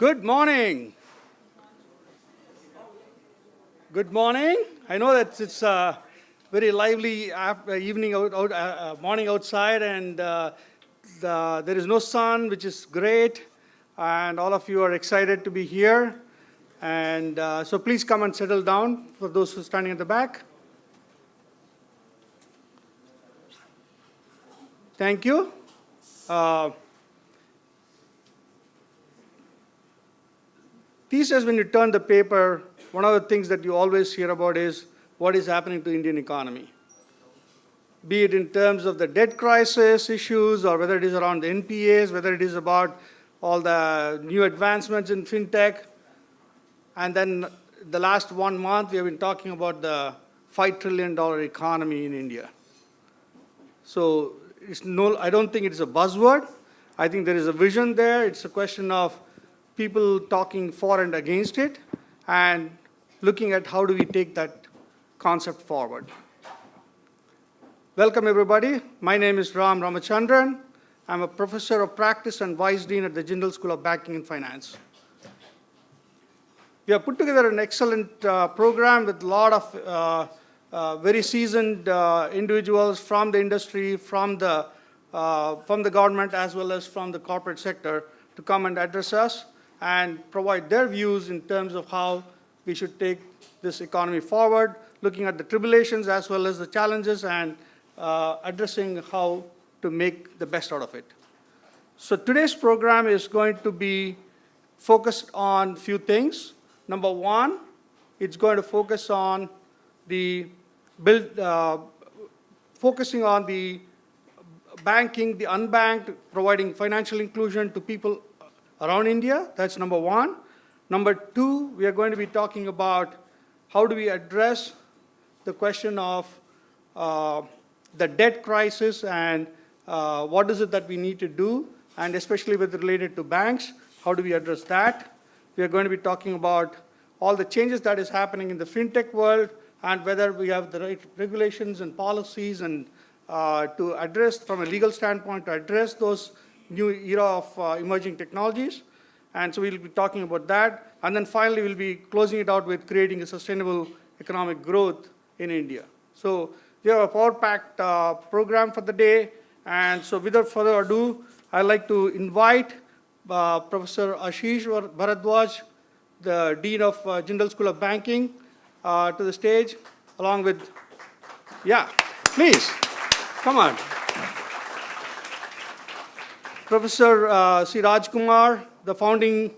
Good morning. Good morning. I know that it's a very lively morning outside, and there is no sun, which is great, and all of you are excited to be here. And so please come and settle down for those who are standing at the back. Thank you. These days, when you turn the paper, one of the things that you always hear about is what is happening to the Indian economy. Be it in terms of the debt crisis issues, or whether it is around the NPAs, whether it is about all the new advancements in fintech. And then the last 1 month, we have been talking about the $5 trillion economy in India. So I don't think it's a buzzword. I think there is a vision there. It's a question of people talking for and against it, and looking at how do we take that concept forward. Welcome, everybody. My name is Ram Ramachandran. I'm a professor of practice and vice dean at the Jindal School of Banking and Finance. We have put together an excellent program with a lot of very seasoned individuals from the industry, from the government, as well as from the corporate sector, to come and address us and provide their views in terms of how we should take this economy forward, looking at the tribulations as well as the challenges, and addressing how to make the best out of it. So today's program is going to be focused on a few things. Number one, it's going to focus on focusing on the banking, the unbanked, providing financial inclusion to people around India. That's number one. Number two, we are going to be talking about how do we address the question of the debt crisis, and what is it that we need to do, and especially with related to banks, how do we address that? We are going to be talking about all the changes that is happening in the fintech world, and whether we have the right regulations and policies and to address, from a legal standpoint, to address those new era of emerging technologies. And so we'll be talking about that. And then finally, we'll be closing it out with creating a sustainable economic growth in India. So we have a power-packed program for the day. And so without further ado, I'd like to invite Professor Ashish Bharadwaj, the Dean of Jindal School of Banking, to the stage, along with, please, come on. Professor C. Rajkumar, the founding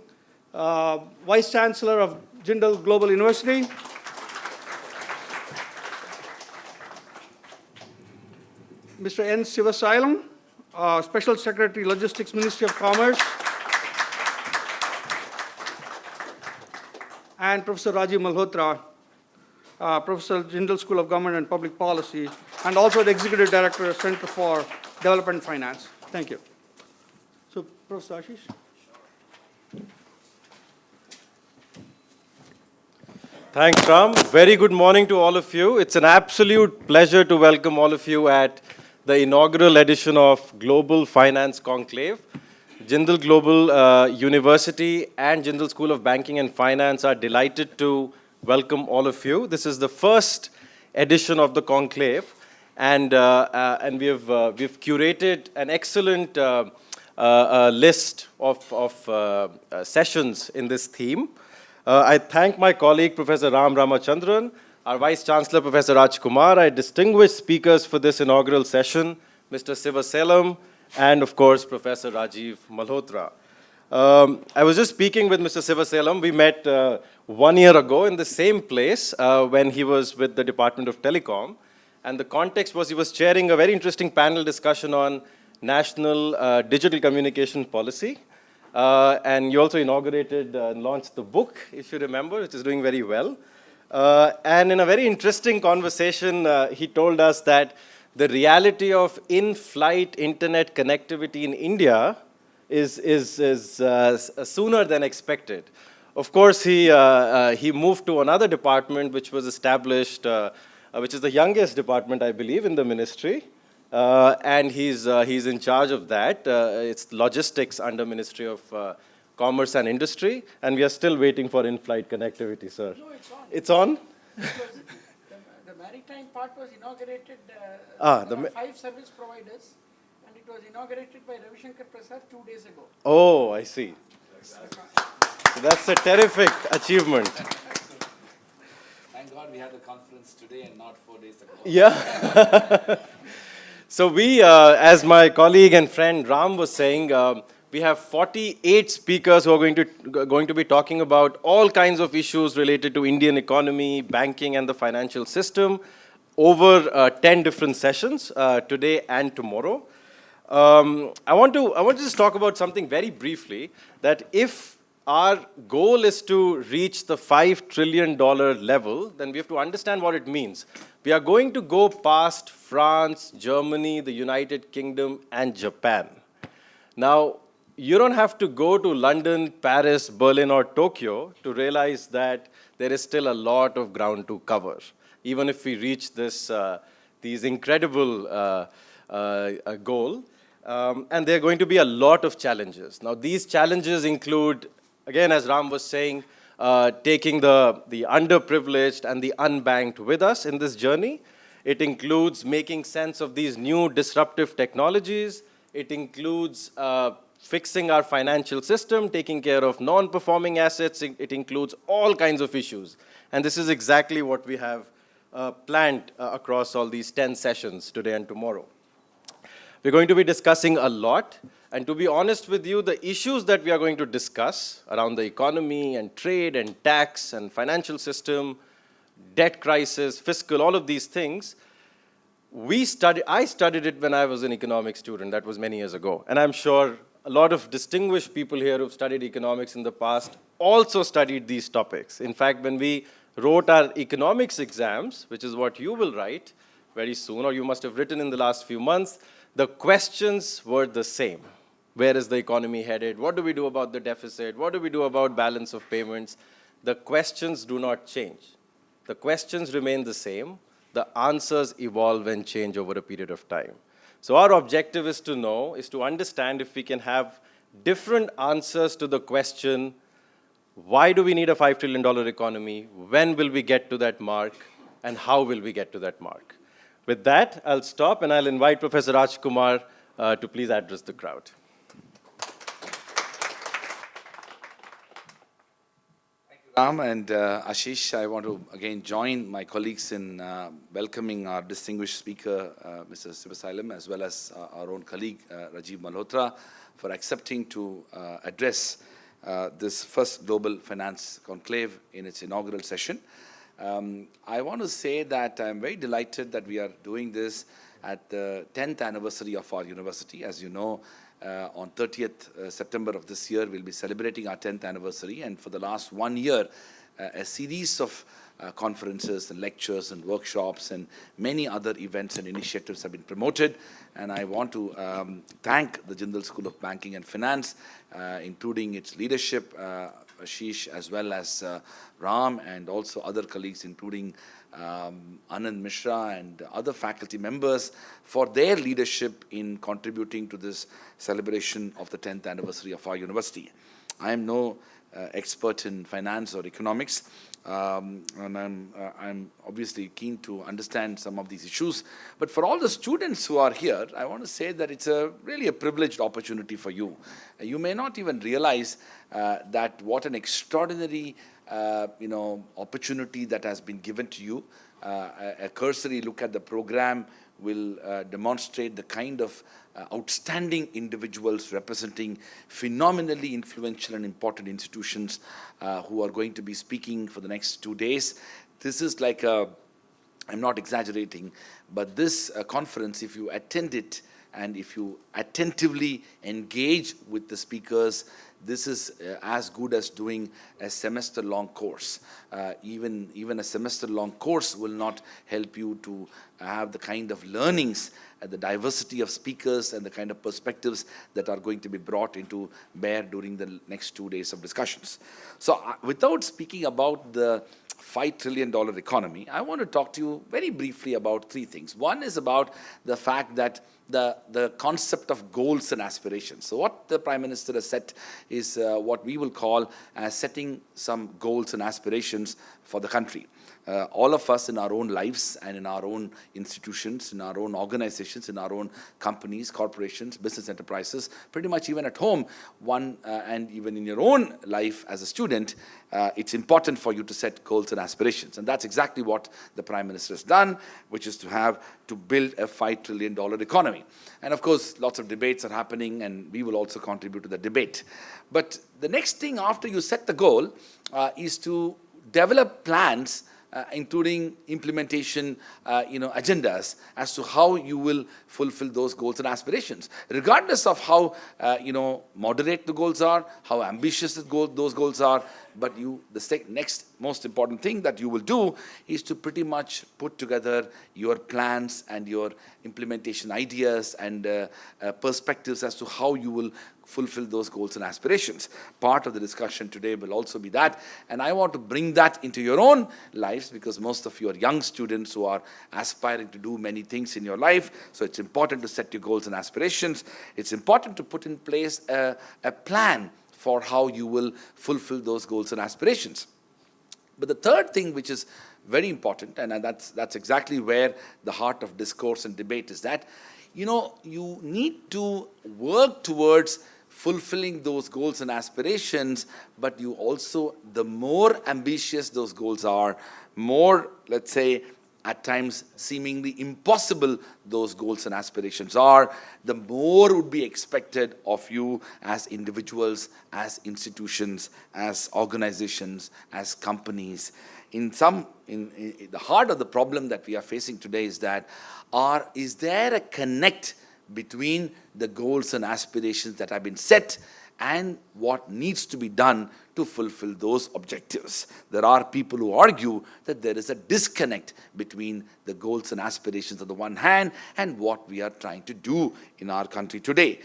Vice Chancellor of Jindal Global University. Mr. N. Sivasailam, Special Secretary, Logistics, Ministry of Commerce. And Professor Rajiv Malhotra, Professor, Jindal School of Government and Public Policy, and also the Executive Director, Center for Development Finance. Thank you. So, Professor Ashish. Thanks, Ram. Very good morning to all of you. It's an absolute pleasure to welcome all of you at the inaugural edition of Global Finance Conclave. Jindal Global University and Jindal School of Banking and Finance are delighted to welcome all of you. This is the first edition of the Conclave, and we've curated an excellent list of sessions in this theme. I thank my colleague, Professor Ram Ramachandran, our Vice Chancellor, Professor Rajkumar, our distinguished speakers for this inaugural session, Mr. Sivasailam, and of course, Professor Rajiv Malhotra. I was just speaking with Mr. Sivasailam. We met 1 year ago in the same place when he was with the Department of Telecom. And the context was he was chairing a very interesting panel discussion on national digital communication policy. And you also inaugurated and launched the book, if you remember, which is doing very well. And in a very interesting conversation, he told us that the reality of in-flight internet connectivity in India is sooner than expected. Of course, he moved to another department which was established, which is the youngest department, I believe, in the ministry. And he's in charge of that. It's logistics under Ministry of Commerce and Industry, and we are still waiting for in-flight connectivity, sir. No, it's on. It's on? The maritime part was inaugurated, The there are 5 service providers, and it was inaugurated by Ravi Shankar Prasad 2 days ago. Oh, I see. So that's a terrific achievement. Thank God we had the conference today and not 4 days ago. Yeah. So we, as my colleague and friend Ram was saying, we have 48 speakers who are going to be talking about all kinds of issues related to Indian economy, banking, and the financial system over 10 different sessions today and tomorrow. I want to just talk about something very briefly, that if our goal is to reach the $5 trillion level, then we have to understand what it means. We are going to go past France, Germany, the United Kingdom, and Japan. Now, you don't have to go to London, Paris, Berlin, or Tokyo to realize that there is still a lot of ground to cover, even if we reach these incredible goal. And there are going to be a lot of challenges. Now, these challenges include, again, as Ram was saying, taking the underprivileged and the unbanked with us in this journey. It includes making sense of these new disruptive technologies. It includes fixing our financial system, taking care of non-performing assets. It includes all kinds of issues. And this is exactly what we have planned across all these 10 sessions today and tomorrow. We're going to be discussing a lot. And to be honest with you, the issues that we are going to discuss around the economy and trade and tax and financial system, debt crisis, fiscal, all of these things, I studied it when I was an economics student. That was many years ago. And I'm sure a lot of distinguished people here who've studied economics in the past also studied these topics. In fact, when we wrote our economics exams, which is what you will write very soon, or you must have written in the last few months, the questions were the same. Where is the economy headed? What do we do about the deficit? What do we do about balance of payments? The questions do not change. The questions remain the same. The answers evolve and change over a period of time. So our objective is to understand if we can have different answers to the question, why do we need a $5 trillion economy? When will we get to that mark? And how will we get to that mark? With that, I'll stop and I'll invite Professor Rajkumar to please address the crowd. Ram and Ashish, I want to again join my colleagues in welcoming our distinguished speaker, Mr. Sivasalam, as well as our own colleague, Rajiv Malhotra, for accepting to address this first Global Finance Conclave in its inaugural session. I want to say that I'm very delighted that we are doing this at the 10th anniversary of our university. As you know, on 30th September of this year, we'll be celebrating our 10th anniversary. And for the last 1 year, a series of conferences and lectures and workshops and many other events and initiatives have been promoted. And I want to thank the Jindal School of Banking and Finance, including its leadership, Ashish, as well as Ram, and also other colleagues, including Anand Mishra and other faculty members, for their leadership in contributing to this celebration of the 10th anniversary of our university. I am no expert in finance or economics, and I'm obviously keen to understand some of these issues. But for all the students who are here, I want to say that it's really a privileged opportunity for you. You may not even realize that what an extraordinary opportunity that has been given to you. A cursory look at the program will demonstrate the kind of outstanding individuals representing phenomenally influential and important institutions who are going to be speaking for the next 2 days. This is like I'm not exaggerating, but this conference, if you attend it and if you attentively engage with the speakers, this is as good as doing a semester-long course. Even a semester-long course will not help you to have the kind of learnings, the diversity of speakers, and the kind of perspectives that are going to be brought into bear during the next 2 days of discussions. So without speaking about the $5 trillion economy, I want to talk to you very briefly about 3 things. One is about the fact that the concept of goals and aspirations. So what the Prime Minister has set is what we will call as setting some goals and aspirations for the country. All of us in our own lives and in our own institutions, in our own organizations, in our own companies, corporations, business enterprises, pretty much even at home, and even in your own life as a student, it's important for you to set goals and aspirations. And that's exactly what the Prime Minister has done, which is to build a $5 trillion economy. And of course, lots of debates are happening, and we will also contribute to the debate. But the next thing after you set the goal is to develop plans including implementation, agendas as to how you will fulfill those goals and aspirations, regardless of how, moderate the goals are, how ambitious those goals are. But the next most important thing that you will do is to pretty much put together your plans and your implementation ideas and perspectives as to how you will fulfill those goals and aspirations. Part of the discussion today will also be that, and I want to bring that into your own lives, because most of you are young students who are aspiring to do many things in your life. So it's important to set your goals and aspirations. It's important to put in place a plan for how you will fulfill those goals and aspirations. But the third thing, which is very important, and that's exactly where the heart of discourse and debate is, that you need to work towards fulfilling those goals and aspirations, but you also, the more ambitious those goals are, more, let's say, at times seemingly impossible those goals and aspirations are, the more would be expected of you as individuals, as institutions, as organizations, as companies. In the heart of the problem that we are facing today is that, is there a connect between the goals and aspirations that have been set and what needs to be done to fulfill those objectives? There are people who argue that there is a disconnect between the goals and aspirations on the one hand and what we are trying to do in our country today.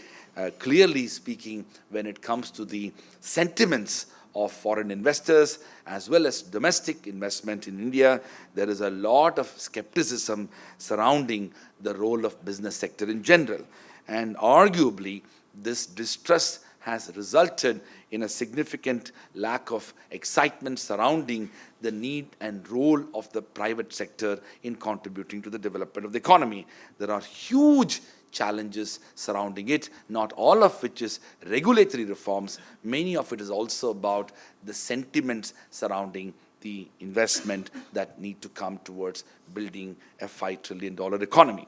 Clearly speaking, when it comes to the sentiments of foreign investors as well as domestic investment in India, there is a lot of skepticism surrounding the role of business sector in general. And arguably, this distrust has resulted in a significant lack of excitement surrounding the need and role of the private sector in contributing to the development of the economy. There are huge challenges surrounding it, not all of which is regulatory reforms. Many of it is also about the sentiments surrounding the investment that need to come towards building a $5 trillion economy.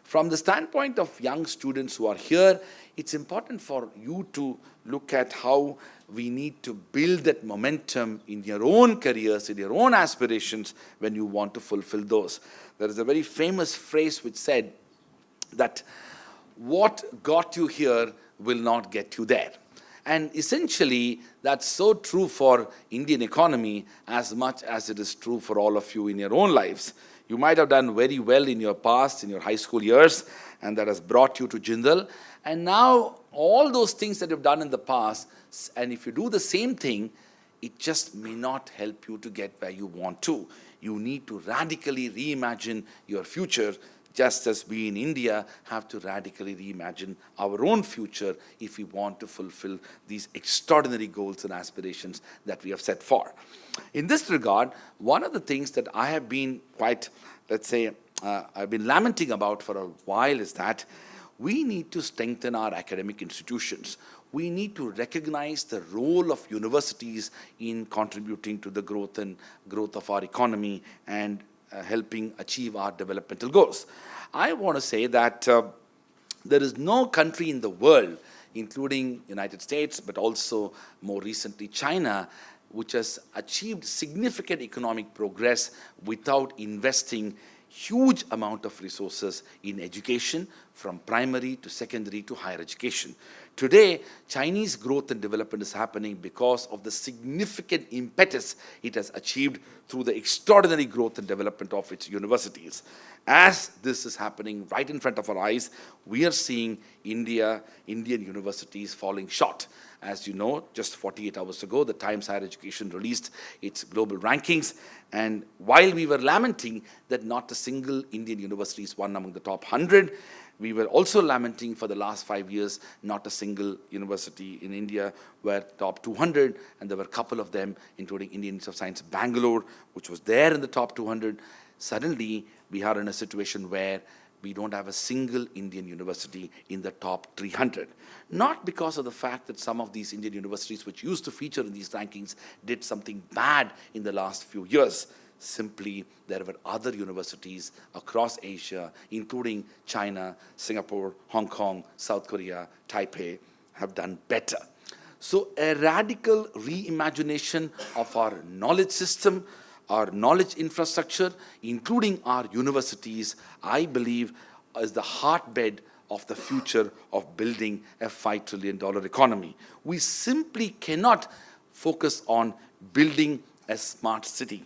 From the standpoint of young students who are here, it's important for you to look at how we need to build that momentum in your own careers, in your own aspirations, when you want to fulfill those. There is a very famous phrase which said that what got you here will not get you there. And essentially, that's so true for Indian economy as much as it is true for all of you in your own lives. You might have done very well in your past, in your high school years, and that has brought you to Jindal. And now, all those things that you've done in the past, and if you do the same thing, it just may not help you to get where you want to. You need to radically reimagine your future, just as we in India have to radically reimagine our own future if we want to fulfill these extraordinary goals and aspirations that we have set for. In this regard, one of the things that I have been quite, I've been lamenting about for a while is that we need to strengthen our academic institutions. We need to recognize the role of universities in contributing to the growth of our economy and helping achieve our developmental goals. I want to say that there is no country in the world, including United States, but also more recently China, which has achieved significant economic progress without investing huge amount of resources in education, from primary to secondary to higher education. Today, Chinese growth and development is happening because of the significant impetus it has achieved through the extraordinary growth and development of its universities. As this is happening right in front of our eyes, we are seeing Indian universities falling short. As you know, just 48 hours ago, the Times Higher Education released its global rankings. And while we were lamenting that not a single Indian university is one among the top 100, We were also lamenting for the last 5 years, not a single university in India were top 200, and there were a couple of them, including Indian Institute of Science Bangalore, which was there in the top 200. Suddenly, we are in a situation where we don't have a single Indian university in the top 300. Not because of the fact that some of these Indian universities which used to feature in these rankings did something bad in the last few years. Simply, there were other universities across Asia, including China, Singapore, Hong Kong, South Korea, Taipei, have done better. So a radical reimagination of our knowledge system, our knowledge infrastructure, including our universities, I believe is the heartbed of the future of building a $5 trillion economy. We simply cannot focus on building a smart city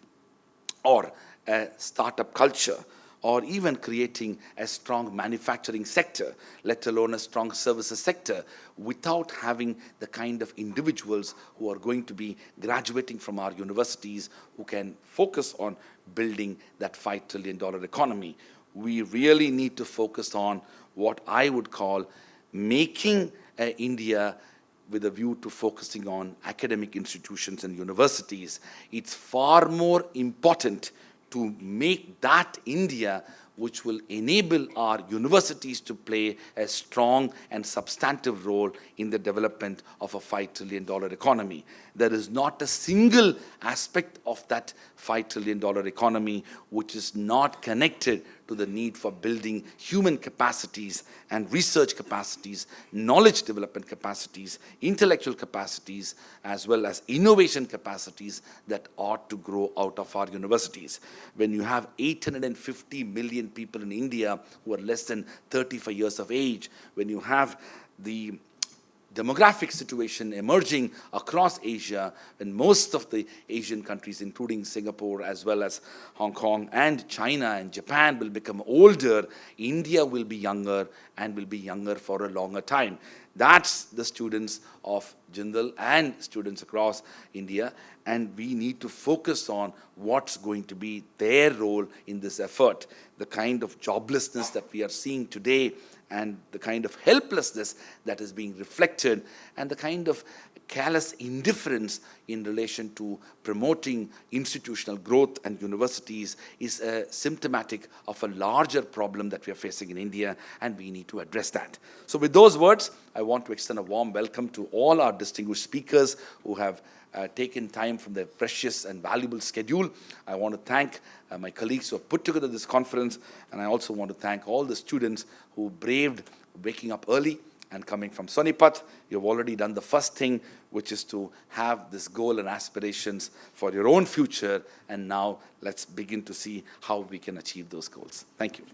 or a startup culture, or even creating a strong manufacturing sector, let alone a strong services sector, without having the kind of individuals who are going to be graduating from our universities who can focus on building that $5 trillion economy. We really need to focus on what I would call making India with a view to focusing on academic institutions and universities. It's far more important to make that India which will enable our universities to play a strong and substantive role in the development of a $5 trillion economy. There is not a single aspect of that $5 trillion economy which is not connected to the need for building human capacities and research capacities, knowledge development capacities, intellectual capacities, as well as innovation capacities that ought to grow out of our universities. When you have 850 million people in India who are less than 35 years of age, when you have the demographic situation emerging across Asia, and most of the Asian countries, including Singapore as well as Hong Kong and China and Japan, will become older, India will be younger and will be younger for a longer time. That's the students of Jindal and students across India, and we need to focus on what's going to be their role in this effort. The kind of joblessness that we are seeing today, and the kind of helplessness that is being reflected, and the kind of callous indifference in relation to promoting institutional growth and universities is symptomatic of a larger problem that we are facing in India, and we need to address that. So with those words, I want to extend a warm welcome to all our distinguished speakers who have taken time from their precious and valuable schedule. I want to thank my colleagues who have put together this conference, and I also want to thank all the students who braved waking up early and coming from Sonipat. You've already done the first thing, which is to have this goal and aspirations for your own future, and now let's begin to see how we can achieve those goals. Thank you.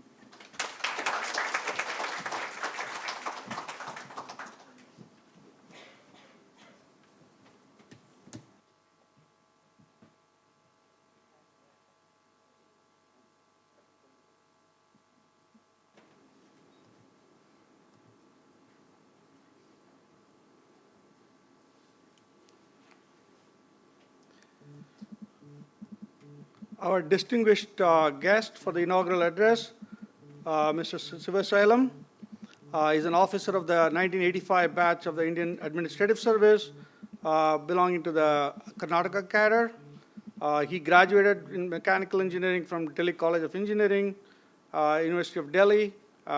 Our distinguished guest for the inaugural address, Mr. Sivasailam, is an officer of the 1985 batch of the Indian Administrative Service, belonging to the Karnataka cadre. He graduated in mechanical engineering from Delhi College of Engineering, University of Delhi.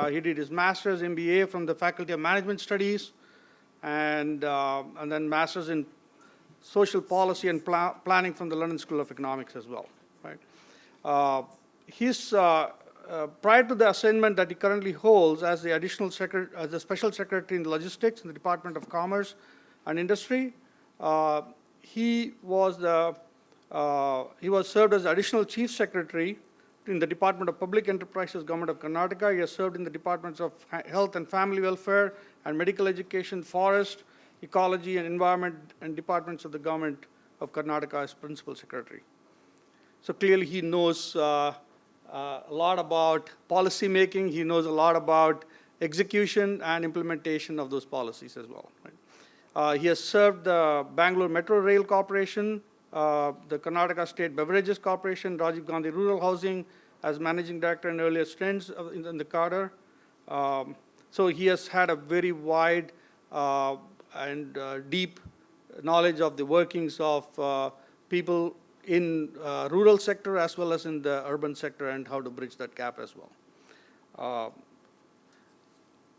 He did his master's MBA from the Faculty of Management Studies, and then master's in social policy and planning from the London School of Economics as well. Right. Prior to the assignment that he currently holds as the as the Special Secretary in Logistics in the Department of Commerce and Industry, he was served as Additional Chief Secretary in the Department of Public Enterprises, Government of Karnataka. He has served in the Departments of Health and Family Welfare and Medical Education, Forest, Ecology and Environment, and Departments of the Government of Karnataka as Principal Secretary. So clearly he knows a lot about policy making. He knows a lot about execution and implementation of those policies as well. Right? He has served the Bangalore Metro Rail Corporation, the Karnataka State Beverages Corporation, Rajiv Gandhi Rural Housing as Managing Director in earlier stints in the cadre. So he has had a very wide and deep knowledge of the workings of people in rural sector as well as in the urban sector and how to bridge that gap as well.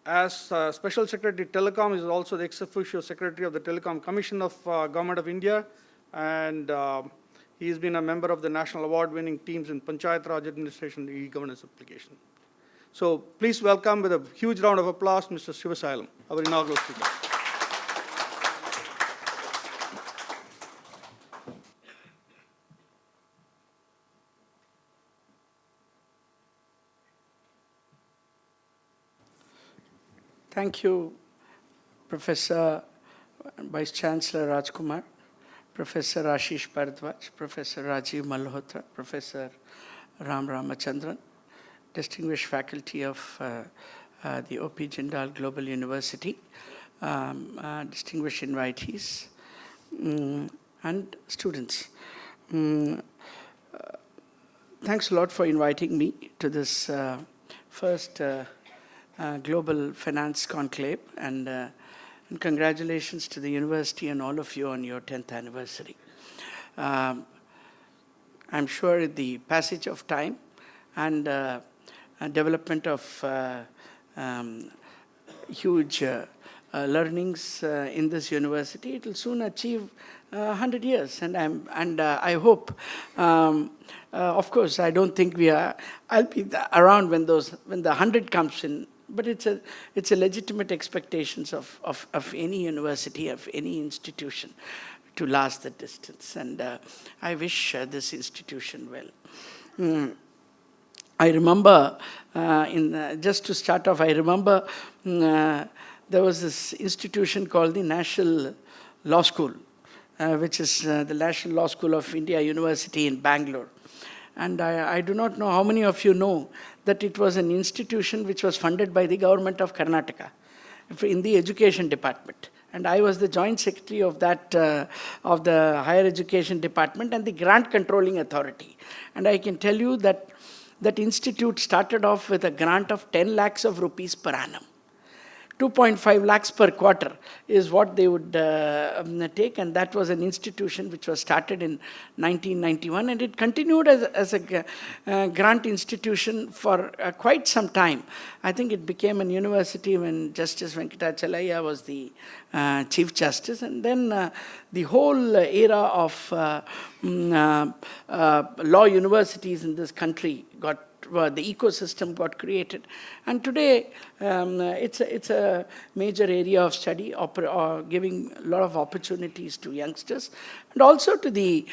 As Special Secretary Telecom, is also the ex officio Secretary of the Telecom Commission of Government of India, and he has been a member of the national award-winning teams in Panchayat Raj Administration and e-governance application. So please welcome with a huge round of applause Mr. Sivasailam, our inaugural speaker. Thank you, Professor Vice Chancellor Rajkumar, Professor Ashish Bharadwaj, Professor Rajiv Malhotra, Professor Ram Ramachandran, distinguished faculty of the O.P. Jindal Global University, distinguished invitees, and students. Thanks a lot for inviting me to this first Global Finance Conclave, and congratulations to the university and all of you on your 10th anniversary. I'm sure the passage of time and development of huge learnings in this university, it will soon achieve 100 years, and I hope. Of course, I don't think I'll be around when the 100 comes in. But it's a legitimate expectations of any university, of any institution, to last the distance. And I wish this institution well. I remember, just to start off, I remember there was this institution called the National Law School, which is the National Law School of India University in Bangalore. And I do not know how many of you know that it was an institution which was funded by the government of Karnataka in the education department. And I was the joint secretary of that, of the higher education department and the grant controlling authority. And I can tell you that that institute started off with a grant of 10 lakhs of rupees per annum. 2.5 lakhs per quarter is what they would take, and that was an institution which was started in 1991, and it continued as a grant institution for quite some time. I think it became a university when Justice Venkatachalaya was the Chief Justice, and then the whole era of law universities in this country the ecosystem got created. And today, it's a major area of study, giving a lot of opportunities to youngsters, and also to the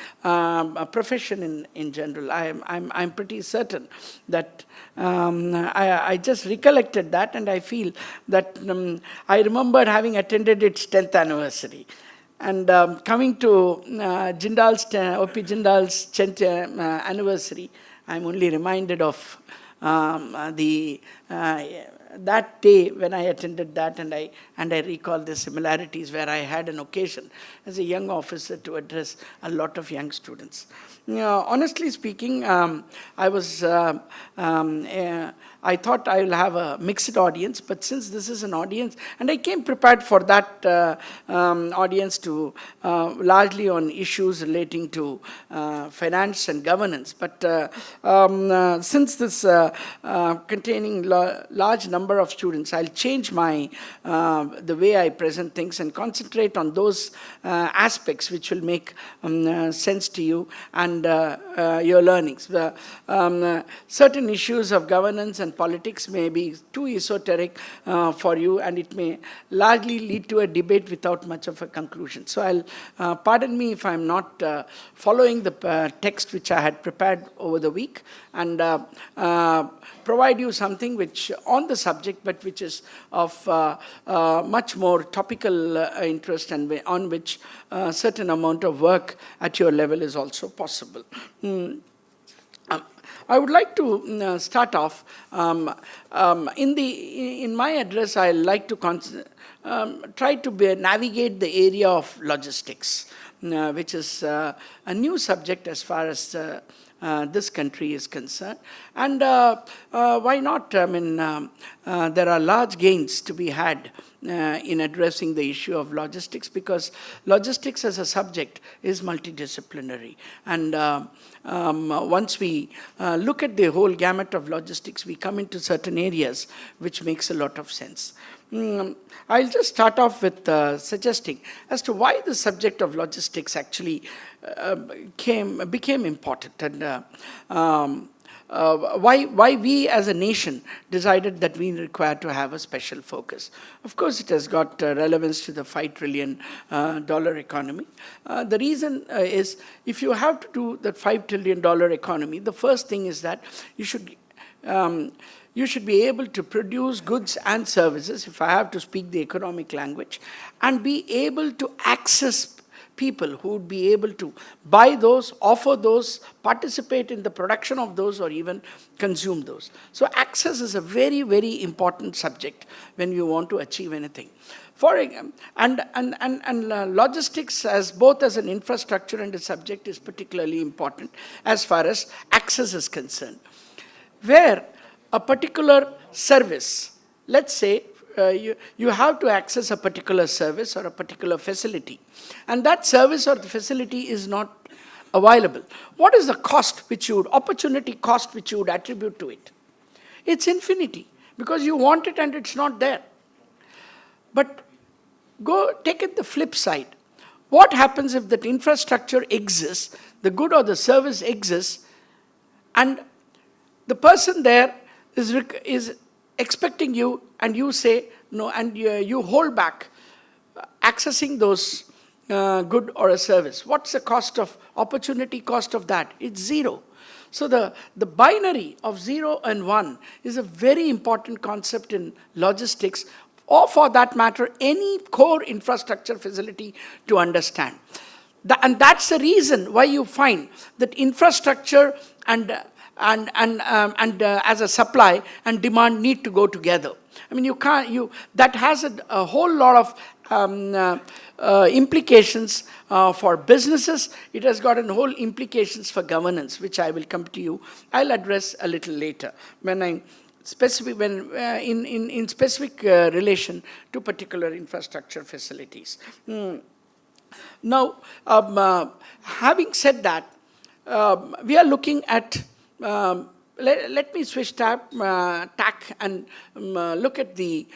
profession in general. I'm pretty certain that I just recollected that, and I feel that I remembered having attended its 10th anniversary. And coming to Jindal's, O.P. Jindal's 10th anniversary, I'm only reminded of that day when I attended that, and I recall the similarities where I had an occasion as a young officer to address a lot of young students. Honestly speaking, I thought I will have a mixed audience, but since this is an audience, and I came prepared for that audience to largely on issues relating to finance and governance. But since this containing large number of students, I'll change the way I present things and concentrate on those aspects which will make sense to you and your learnings. Certain issues of governance and politics may be too esoteric for you, and it may largely lead to a debate without much of a conclusion. So pardon me if I'm not following the text which I had prepared over the week, and provide you something which on the subject, but which is of much more topical interest, and on which a certain amount of work at your level is also possible. I would like to start off in my address. I like to try to navigate the area of logistics, which is a new subject as far as this country is concerned. And why not? I mean, there are large gains to be had in addressing the issue of logistics, because logistics as a subject is multidisciplinary. And once we look at the whole gamut of logistics, we come into certain areas which makes a lot of sense. I'll just start off with suggesting as to why the subject of logistics actually became important, and why we as a nation decided that we require to have a special focus. Of course, it has got relevance to the $5 trillion economy. The reason is, if you have to do that $5 trillion economy, the first thing is that you should be able to produce goods and services, if I have to speak the economic language, and be able to access people who would be able to buy those, offer those, participate in the production of those, or even consume those. So access is a very, very important subject when you want to achieve anything. Logistics, as both as an infrastructure and a subject, is particularly important as far as access is concerned. Where a particular service, let's say, you have to access a particular service or a particular facility, and that service or the facility is not available. What is the cost opportunity cost which you would attribute to it? It's infinity, because you want it and it's not there. But take it the flip side. What happens if that infrastructure exists, the good or the service exists, and the person there is expecting you, and you say no, and you hold back accessing those good or a service? What's the opportunity cost of that? It's zero. So the binary of 0 and 1 is a very important concept in logistics, or for that matter, any core infrastructure facility to understand. And that's the reason why you find that infrastructure and as a supply and demand need to go together. I mean, that has a whole lot of implications for businesses. It has got a whole implications for governance, which I will come to you. I'll address a little later in specific relation to particular infrastructure facilities. Now, having said that, we are looking at let me switch tack and look at the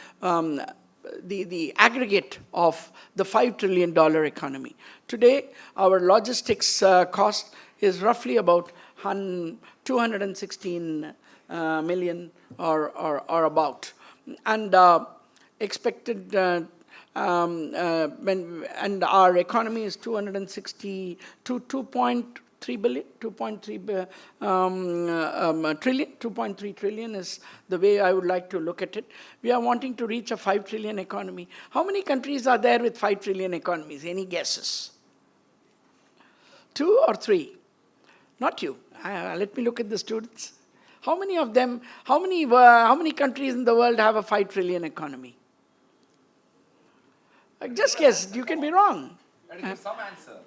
aggregate of the $5 trillion economy. Today, our logistics cost is roughly about 216 million or about, and expected. And our economy is 2.3 trillion is the way I would like to look at it. We are wanting to reach a 5 trillion economy. How many countries are there with 5 trillion economies? Any guesses? 2 or 3? Not you. Let me look at the students. How many of them, how many countries in the world have a 5 trillion economy? Just guess, you can be wrong. Some answer.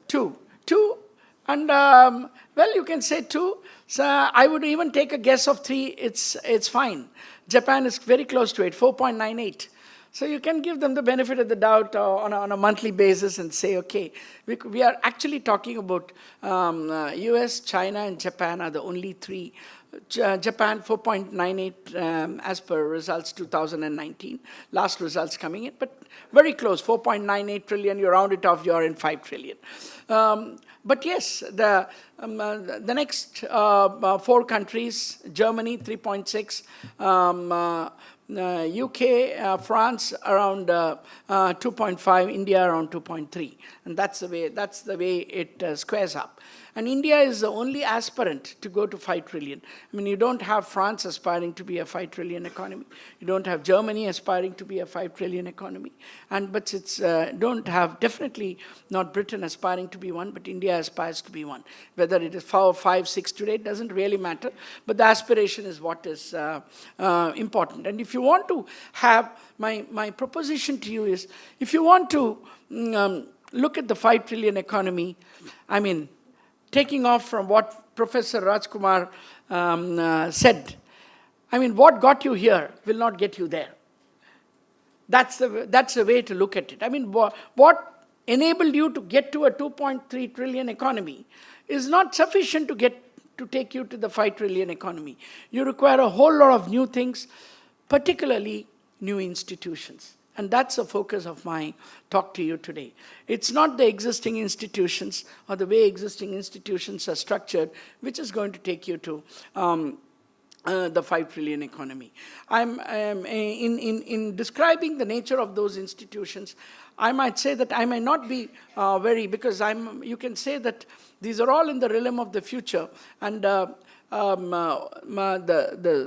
2, and well, you can say 2. So I would even take a guess of 3. It's fine. Japan is very close to it, 4.98. So you can give them the benefit of the doubt on a monthly basis and say, okay, we are actually talking about US, China, and Japan are the only 3. Japan 4.98 as per results 2019, last results coming in, but very close, 4.98 trillion, you round it off, you're in 5 trillion. But yes, the next 4 countries, Germany 3.6, UK, France around 2.5, India around 2.3, and that's the way it squares up. And India is the only aspirant to go to 5 trillion. I mean, you don't have France aspiring to be a 5 trillion economy. You don't have Germany aspiring to be a 5 trillion economy. But it's don't have, definitely not Britain aspiring to be one, but India aspires to be one. Whether it is 4, 5, 6 today, it doesn't really matter. But the aspiration is what is important. And if you want to have, my proposition to you is, if you want to look at the 5 trillion economy, I mean, taking off from what Professor Rajkumar said, I mean, what got you here will not get you there. That's the way to look at it. I mean, what enabled you to get to a 2.3 trillion economy is not sufficient to take you to the 5 trillion economy. You require a whole lot of new things, particularly new institutions. And that's the focus of my talk to you today. It's not the existing institutions or the way existing institutions are structured which is going to take you to the 5 trillion economy. In describing the nature of those institutions, I might say that I may not be because you can say that these are all in the realm of the future, and the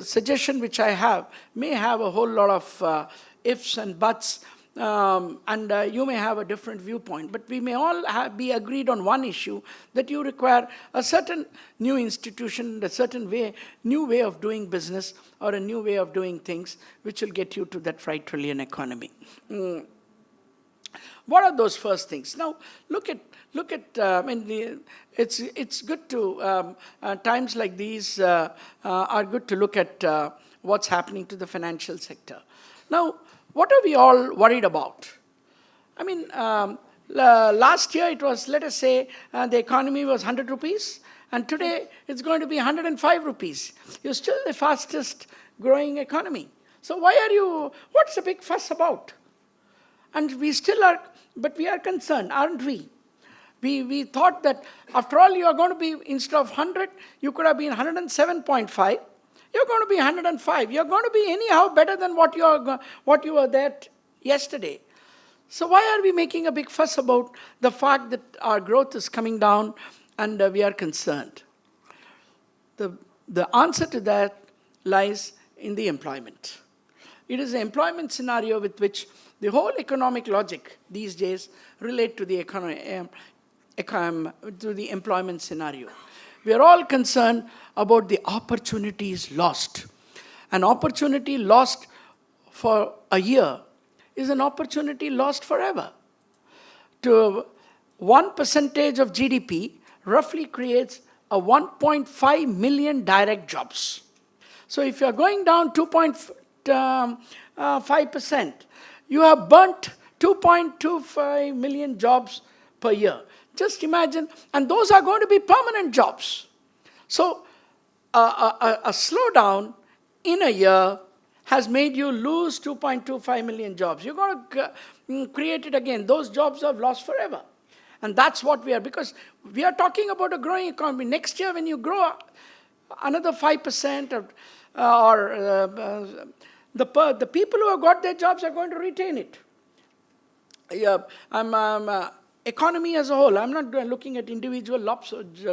suggestion which I have may have a whole lot of ifs and buts, and you may have a different viewpoint, but we may all be agreed on one issue, that you require a certain new institution, a certain new way of doing business, or a new way of doing things, which will get you to that 5 trillion economy. What are those first things? Now, look at. It's good to times like these are good to look at what's happening to the financial sector. Now, what are we all worried about? I mean, last year it was, let us say, the economy was 100 rupees, and today it's going to be 105 rupees. You're still the fastest growing economy. So what's the big fuss about? And we still are, but we are concerned, aren't we? We thought that after all you are going to be, instead of 100, you could have been 107.5. You're going to be 105. You're going to be anyhow better than what you were there yesterday. So why are we making a big fuss about the fact that our growth is coming down and we are concerned? The answer to that lies in the employment. It is the employment scenario with which the whole economic logic these days relate to the employment scenario. We are all concerned about the opportunities lost. An opportunity lost for a year is an opportunity lost forever. To 1% of GDP roughly creates a 1.5 million direct jobs. So if you are going down 2.5%, you have burnt 2.25 million jobs per year. Just imagine, and those are going to be permanent jobs. So a slowdown in a year has made you lose 2.25 million jobs. You're going to create it again. Those jobs are lost forever. And that's what we are, because we are talking about a growing economy. Next year when you grow another 5%, the people who have got their jobs are going to retain it. Economy as a whole, I'm not looking at individual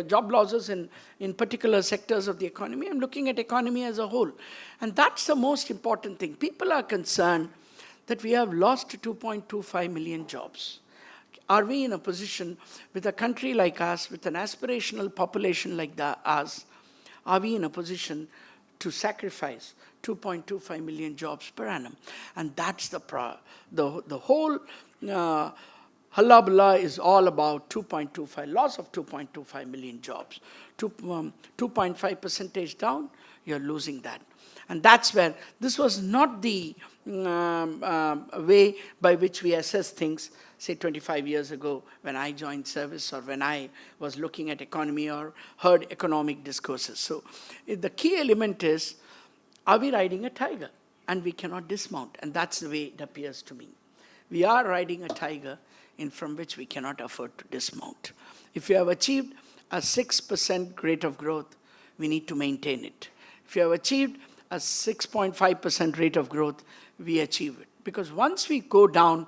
job losses in particular sectors of the economy. I'm looking at economy as a whole. And that's the most important thing. People are concerned that we have lost 2.25 million jobs. Are we in a position, with a country like us, with an aspirational population like us, are we in a position to sacrifice 2.25 million jobs per annum? And that's the whole hullabaloo is all about loss of 2.25 million jobs. 2.5% down, you're losing that. And that's where, this was not the way by which we assess things, say 25 years ago when I joined service, or when I was looking at economy or heard economic discourses. So the key element is, are we riding a tiger? And we cannot dismount. And that's the way it appears to me. We are riding a tiger from which we cannot afford to dismount. If you have achieved a 6% rate of growth, we need to maintain it. If you have achieved a 6.5% rate of growth, we achieve it. Because once we go down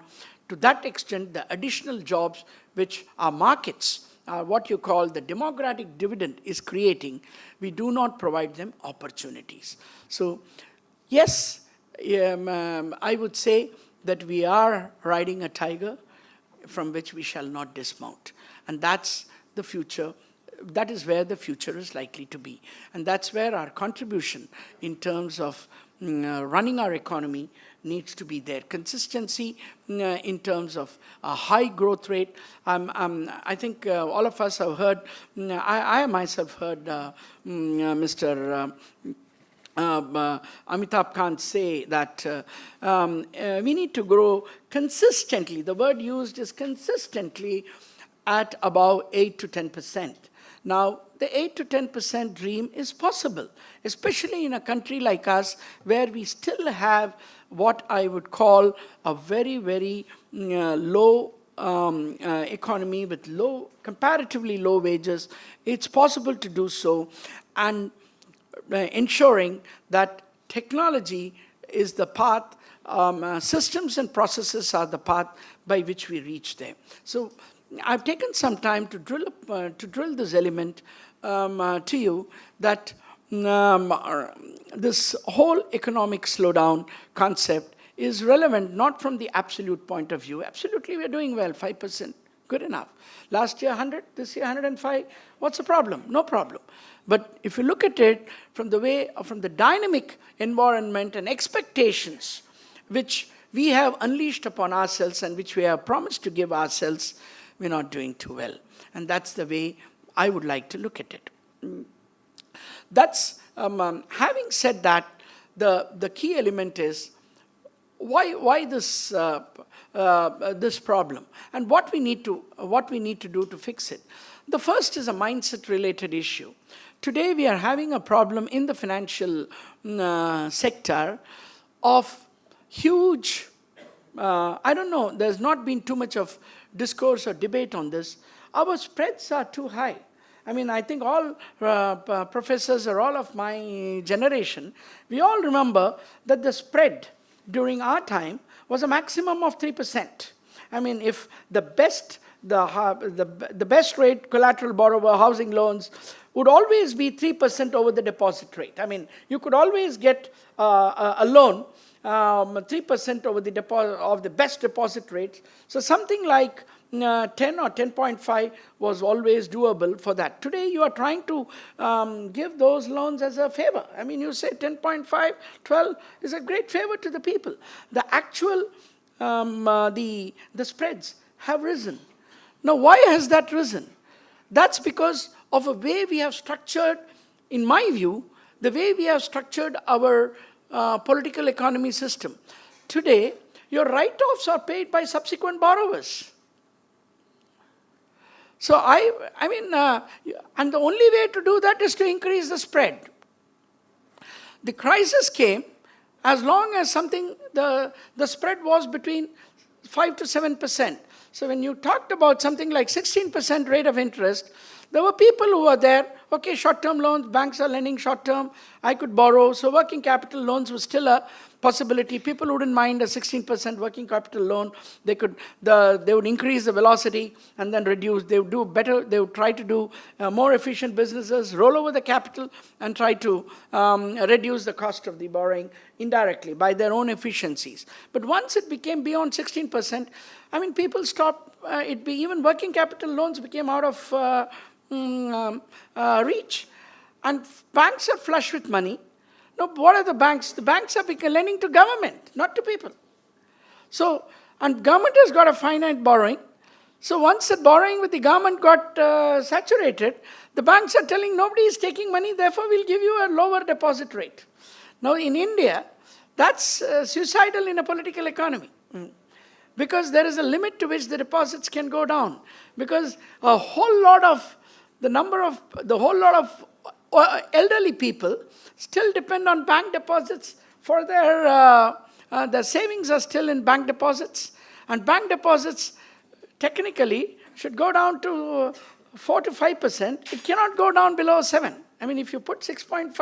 to that extent, the additional jobs which our markets, what you call the democratic dividend, is creating, we do not provide them opportunities. So yes, I would say that we are riding a tiger from which we shall not dismount. And that's the future. That is where the future is likely to be. And that's where our contribution in terms of running our economy needs to be there. Consistency in terms of a high growth rate. I think all of us have heard, I myself heard Mr. Amitabh Kant say that we need to grow consistently. The word used is consistently at about 8 to 10%. Now, the 8 to 10% dream is possible, especially in a country like us where we still have what I would call a very, very low economy with comparatively low wages. It's possible to do so, and ensuring that technology is the path, systems and processes are the path by which we reach there. So I've taken some time to drill this element to you, that this whole economic slowdown concept is relevant not from the absolute point of view. Absolutely, we're doing well, 5%, good enough. Last year 100, this year 105, what's the problem? No problem. But if you look at it from the dynamic environment and expectations which we have unleashed upon ourselves and which we have promised to give ourselves, we're not doing too well. And that's the way I would like to look at it. That's, having said that, the key element is, why this this problem, and what we need to do to fix it. The first is a mindset-related issue. Today we are having a problem in the financial sector of huge, I don't know, there's not been too much of discourse or debate on this. Our spreads are too high. I mean, I think all professors or all of my generation, we all remember that the spread during our time was a maximum of 3%. I mean, if the best rate collateral borrower housing loans would always be 3% over the deposit rate. I mean, you could always get a loan 3% over the of the best deposit rate. So something like 10 or 10.5 was always doable for that. Today you are trying to give those loans as a favor. I mean, you say 10.5, 12 is a great favor to the people. The actual, the spreads have risen. Now, why has that risen? That's because of a way we have structured, in my view, the way we have structured our political economy system. Today, your write-offs are paid by subsequent borrowers. So I mean, and the only way to do that is to increase the spread. The crisis came as long as the spread was between 5 to 7%. So when you talked about something like 16% rate of interest, there were people who were there, okay, short-term loans, banks are lending short-term, I could borrow. So working capital loans was still a possibility. People wouldn't mind a 16% working capital loan. They would increase the velocity and then reduce. They would do better. They would try to do more efficient businesses, roll over the capital and try to reduce the cost of the borrowing indirectly by their own efficiencies. But once it became beyond 16%, I mean, people stopped. Even working capital loans became out of reach. And banks are flush with money. Now, what are the banks? The banks are lending to government, not to people. So, and government has got a finite borrowing. So once the borrowing with the government got saturated, the banks are telling nobody is taking money, therefore we'll give you a lower deposit rate. Now in India, that's suicidal in a political economy. Because there is a limit to which the deposits can go down. Because the whole lot of elderly people still depend on bank deposits for their savings are still in bank deposits. And bank deposits technically should go down to 4 to 5%. It cannot go down below 7. I mean, if you put 6.5,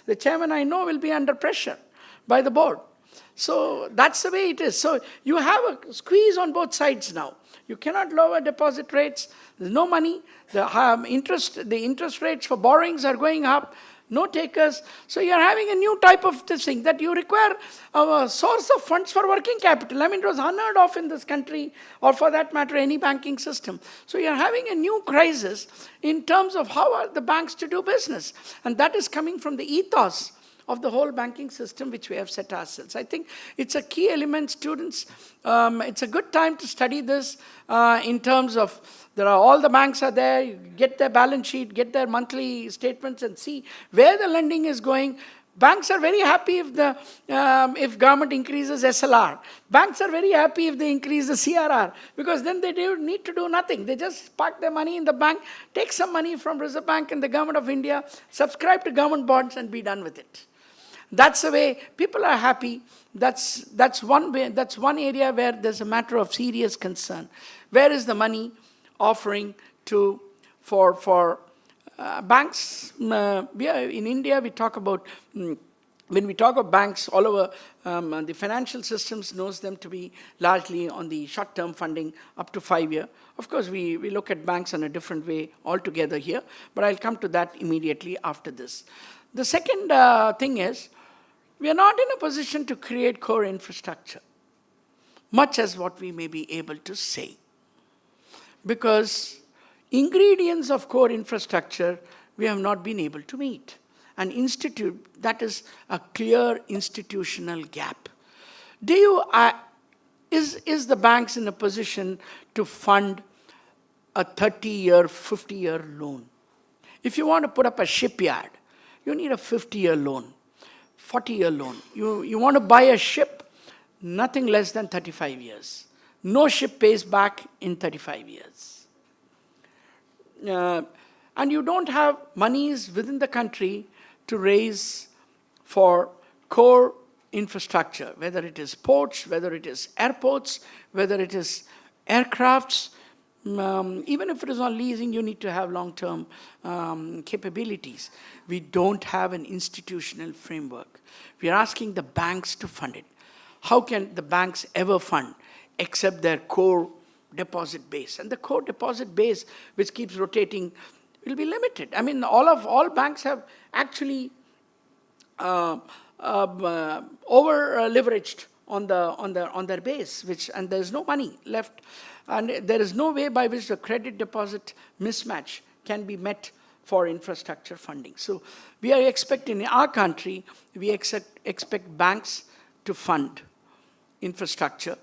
the chairman I know will be under pressure by the board. So that's the way it is. So you have a squeeze on both sides now. You cannot lower deposit rates. There's no money. The interest rates for borrowings are going up. No takers. So you're having a new type of thing that you require a source of funds for working capital. I mean, it was unheard of in this country, or for that matter, any banking system. So you're having a new crisis in terms of how are the banks to do business. And that is coming from the ethos of the whole banking system which we have set ourselves. I think it's a key element, students. It's a good time to study this in terms of all the banks are there, you get their balance sheet, get their monthly statements and see where the lending is going. Banks are very happy if government increases SLR. Banks are very happy if they increase the CRR, because then they don't need to do nothing. They just park their money in the bank, take some money from Reserve Bank and the government of India, subscribe to government bonds and be done with it. That's the way people are happy. That's one way. That's one area where there's a matter of serious concern. Where is the money offering for banks? In India, we talk about, when we talk of banks all over, the financial systems knows them to be largely on the short-term funding up to 5 years. Of course, we look at banks in a different way altogether here, but I'll come to that immediately after this. The second thing is, we are not in a position to create core infrastructure, much as what we may be able to say. Because ingredients of core infrastructure we have not been able to meet. An institute, that is a clear institutional gap. Is the banks in a position to fund a 30-year, 50-year loan? If you want to put up a shipyard, you need a 50-year loan, 40-year loan. You want to buy a ship, nothing less than 35 years. No ship pays back in 35 years. And you don't have monies within the country to raise for core infrastructure, whether it is ports, whether it is airports, whether it is aircrafts. Even if it is on leasing, you need to have long-term capabilities. We don't have an institutional framework. We are asking the banks to fund it. How can the banks ever fund except their core deposit base? And the core deposit base, which keeps rotating, will be limited. I mean, all banks have actually over-leveraged on their base, and there is no money left. And there is no way by which the credit deposit mismatch can be met for infrastructure funding. So we are expecting, in our country, we expect banks to fund infrastructure.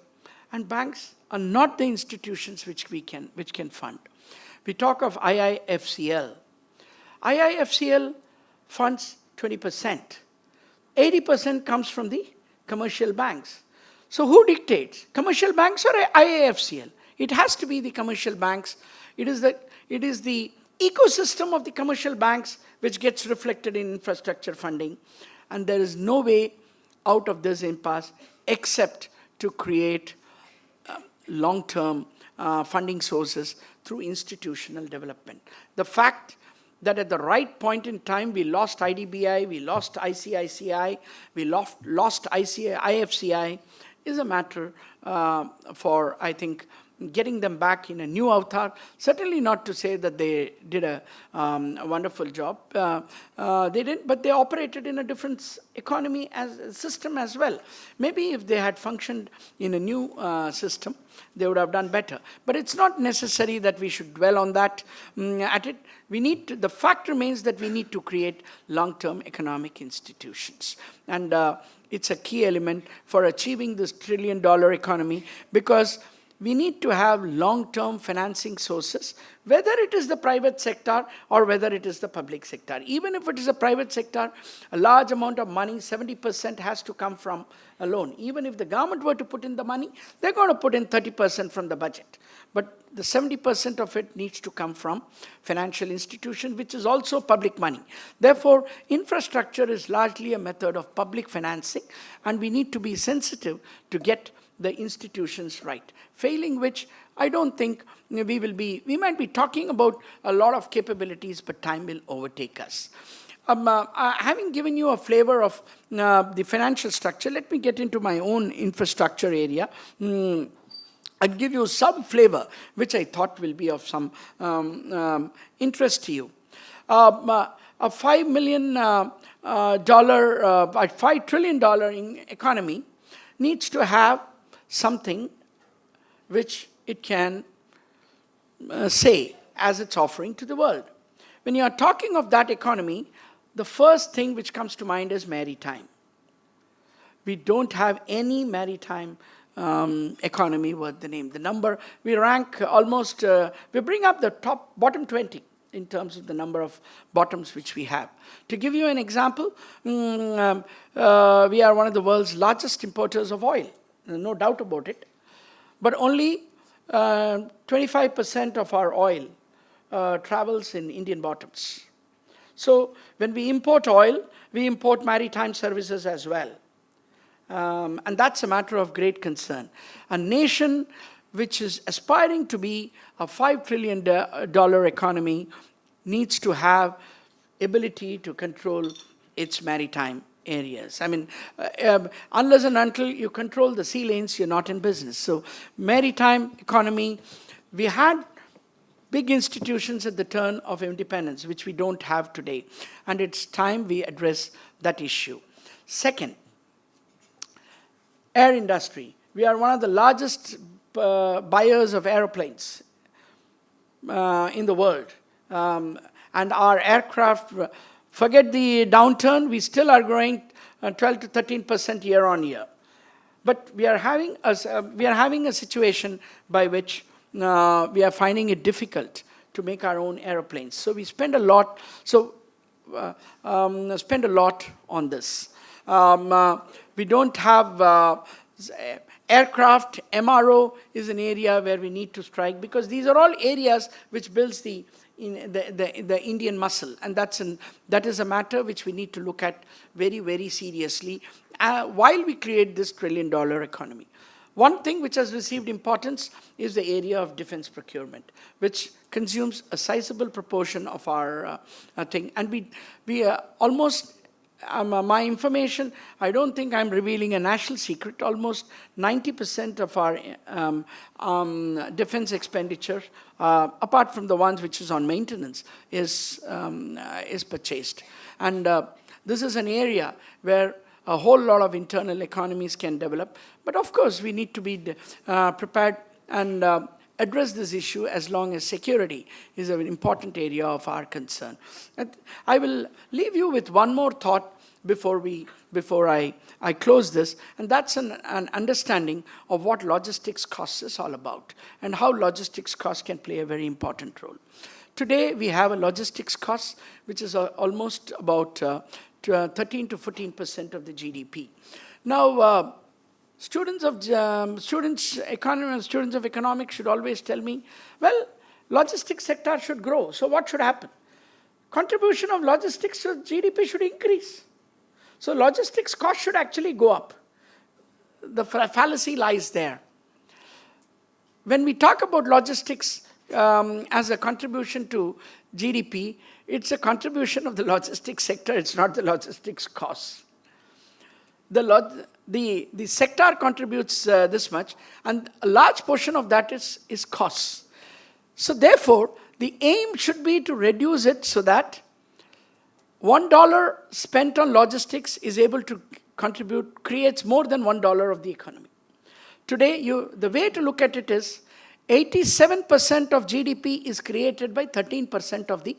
And banks are not the institutions which can fund. We talk of IIFCL. IIFCL funds 20%. 80% comes from the commercial banks. So who dictates? Commercial banks or IIFCL? It has to be the commercial banks. It is the ecosystem of the commercial banks which gets reflected in infrastructure funding. And there is no way out of this impasse except to create long-term funding sources through institutional development. The fact that at the right point in time we lost IDBI, we lost ICICI, we lost IFCI is a matter for, I think, getting them back in a new avatar. Certainly not to say that they did a wonderful job. They didn't, but they operated in a different economy system as well. Maybe if they had functioned in a new system, they would have done better. But it's not necessary that we should dwell on that. The fact remains that we need to create long-term economic institutions. And it's a key element for achieving this trillion-dollar economy, because we need to have long-term financing sources, whether it is the private sector or whether it is the public sector. Even if it is a private sector, a large amount of money, 70% has to come from a loan. Even if the government were to put in the money, they're going to put in 30% from the budget. But the 70% of it needs to come from financial institution, which is also public money. Therefore, infrastructure is largely a method of public financing, and we need to be sensitive to get the institutions right. Failing which, I don't think we might be talking about a lot of capabilities, but time will overtake us. Having given you a flavor of the financial structure, let me get into my own infrastructure area. I'll give you some flavor, which I thought will be of some interest to you. A $5 trillion economy needs to have something which it can say as it's offering to the world. When you are talking of that economy, the first thing which comes to mind is maritime. We don't have any maritime economy worth the name. The number, we rank almost, we bring up the bottom 20 in terms of the number of bottoms which we have. To give you an example, we are one of the world's largest importers of oil, no doubt about it. But only 25% of our oil travels in Indian bottoms. So when we import oil, we import maritime services as well. And that's a matter of great concern. A nation which is aspiring to be a $5 trillion economy needs to have ability to control its maritime areas. I mean, unless and until you control the sea lanes, you're not in business. So maritime economy, we had big institutions at the turn of independence, which we don't have today. And it's time we address that issue. Second, air industry. We are one of the largest buyers of airplanes in the world. And our aircraft, forget the downturn, we still are growing 12 to 13% year on year. But we are having a situation by which we are finding it difficult to make our own airplanes. So we spend a lot. Spend a lot on this. We don't have aircraft. MRO is an area where we need to strike, because these are all areas which builds the Indian muscle, and that is a matter which we need to look at very, very seriously while we create this $1 trillion economy. One thing which has received importance is the area of defense procurement, which consumes a sizable proportion of our thing. And we almost, my information, I don't think I'm revealing a national secret, almost 90% of our defense expenditure, apart from the ones which is on maintenance, is purchased. And this is an area where a whole lot of internal economies can develop. But of course, we need to be prepared and address this issue as long as security is an important area of our concern. And I will leave you with one more thought before I close this, and that's an understanding of what logistics costs is all about, and how logistics costs can play a very important role. Today, we have a logistics cost, which is almost about 13 to 14% of the GDP. Now, students of economics should always tell me, well, logistics sector should grow, so what should happen? Contribution of logistics to GDP should increase. So logistics cost should actually go up. The fallacy lies there. When we talk about logistics as a contribution to GDP, it's a contribution of the logistics sector, it's not the logistics costs. The sector contributes this much, and a large portion of that is costs. So therefore, the aim should be to reduce it so that $1 spent on logistics is able to creates more than $1 of the economy. Today, the way to look at it is 87% of GDP is created by 13% of the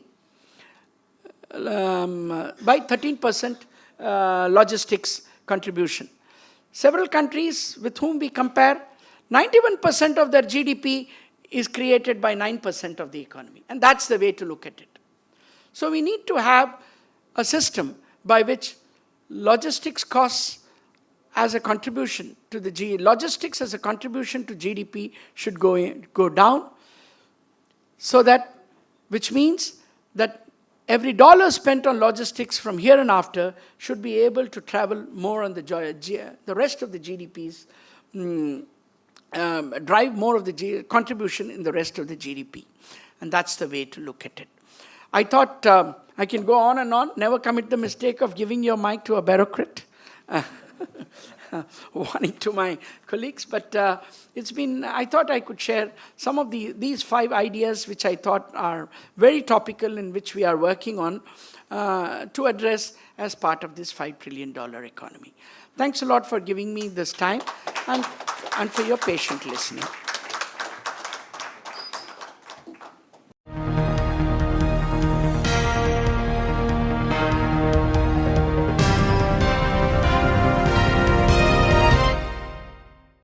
logistics contribution. Several countries with whom we compare, 91% of their GDP is created by 9% of the economy. And that's the way to look at it. So we need to have a system by which logistics costs as a contribution to logistics as a contribution to GDP should go down, so that, which means that every dollar spent on logistics from here and after should be able to travel more on the rest of the GDPs, drive more of the contribution in the rest of the GDP. And that's the way to look at it. I thought I can go on and on, never commit the mistake of giving your mic to a bureaucrat. Warning to my colleagues, but I thought I could share some of these 5 ideas which I thought are very topical and which we are working on to address as part of this $5 trillion economy. Thanks a lot for giving me this time and for your patient listening.